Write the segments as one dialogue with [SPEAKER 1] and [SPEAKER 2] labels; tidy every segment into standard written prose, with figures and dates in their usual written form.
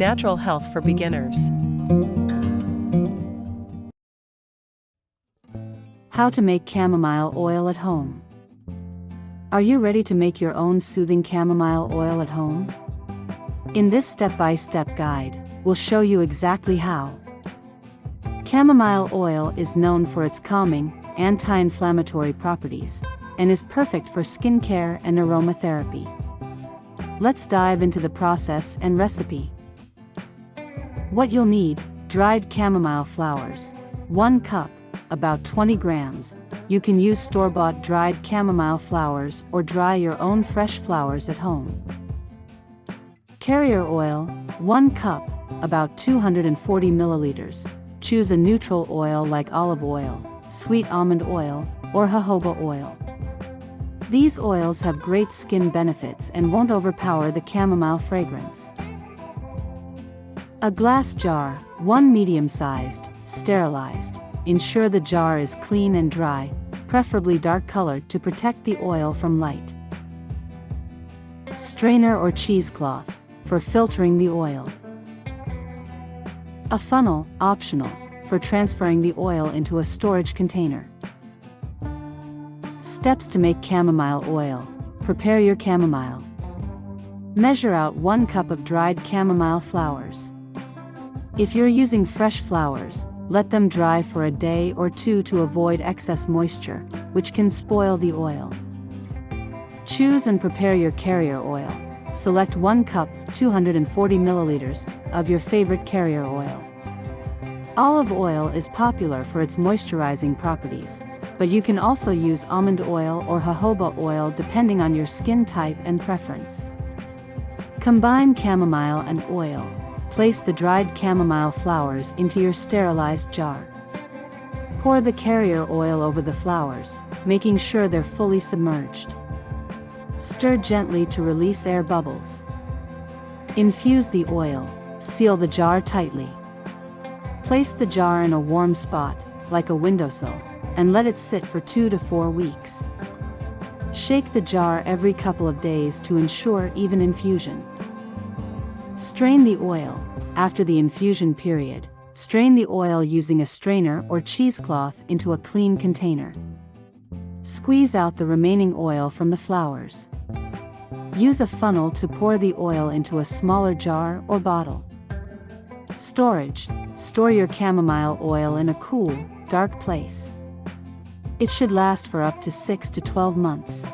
[SPEAKER 1] natural health for beginners.
[SPEAKER 2] How to make chamomile oil at home. Are you ready to make your own soothing chamomile oil at home? In this step-by-step guide, we'll show you exactly how. Chamomile oil is known for its calming, anti-inflammatory properties, and is perfect for skincare and aromatherapy. Let's dive into the process and recipe. What you'll need: dried chamomile flowers, 1 cup, about 20 grams. You can use store-bought dried chamomile flowers or dry your own fresh flowers at home. Carrier oil, 1 cup, about 240 milliliters. Choose a neutral oil like olive oil, sweet almond oil, or jojoba oil. These oils have great skin benefits and won't overpower the chamomile fragrance. A glass jar, 1 medium-sized, sterilized. Ensure the jar is clean and dry, preferably dark-colored to protect the oil from light. Strainer or cheesecloth, for filtering the oil. A funnel, optional, for transferring the oil into a storage container. Steps to make chamomile oil. Prepare your chamomile. Measure out 1 cup of dried chamomile flowers. If you're using fresh flowers, let them dry for a day or 2 to avoid excess moisture, which can spoil the oil. Choose and prepare your carrier oil. Select 1 cup, 240 milliliters, of your favorite carrier oil. Olive oil is popular for its moisturizing properties, but you can also use almond oil or jojoba oil depending on your skin type and preference. Combine chamomile and oil. Place the dried chamomile flowers into your sterilized jar. Pour the carrier oil over the flowers, making sure they're fully submerged. Stir gently to release air bubbles. Infuse the oil. Seal the jar tightly. Place the jar in a warm spot, like a windowsill, and let it sit for 2 to 4 weeks. Shake the jar every couple of days to ensure even infusion. Strain the oil. After the infusion period, strain the oil using a strainer or cheesecloth into a clean container. Squeeze out the remaining oil from the flowers. Use a funnel to pour the oil into a smaller jar or bottle. Storage. Store your chamomile oil in a cool, dark place. It should last for up to 6 to 12 months.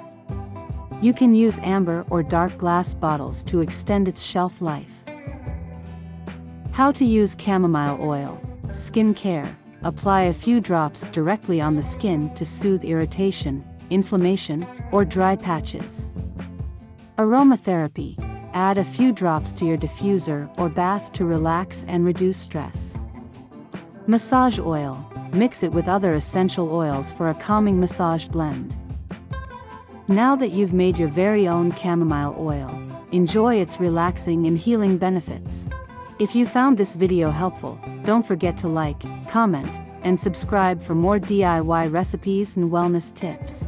[SPEAKER 2] You can use amber or dark glass bottles to extend its shelf life. How to use chamomile oil. Skin care. Apply a few drops directly on the skin to soothe irritation, inflammation, or dry patches. Aromatherapy. Add a few drops to your diffuser or bath to relax and reduce stress. Massage oil. Mix it with other essential oils for a calming massage blend. Now that you've made your very own chamomile oil, enjoy its relaxing and healing benefits. If you found this video helpful, don't forget to like, comment, and subscribe for more DIY recipes and wellness tips.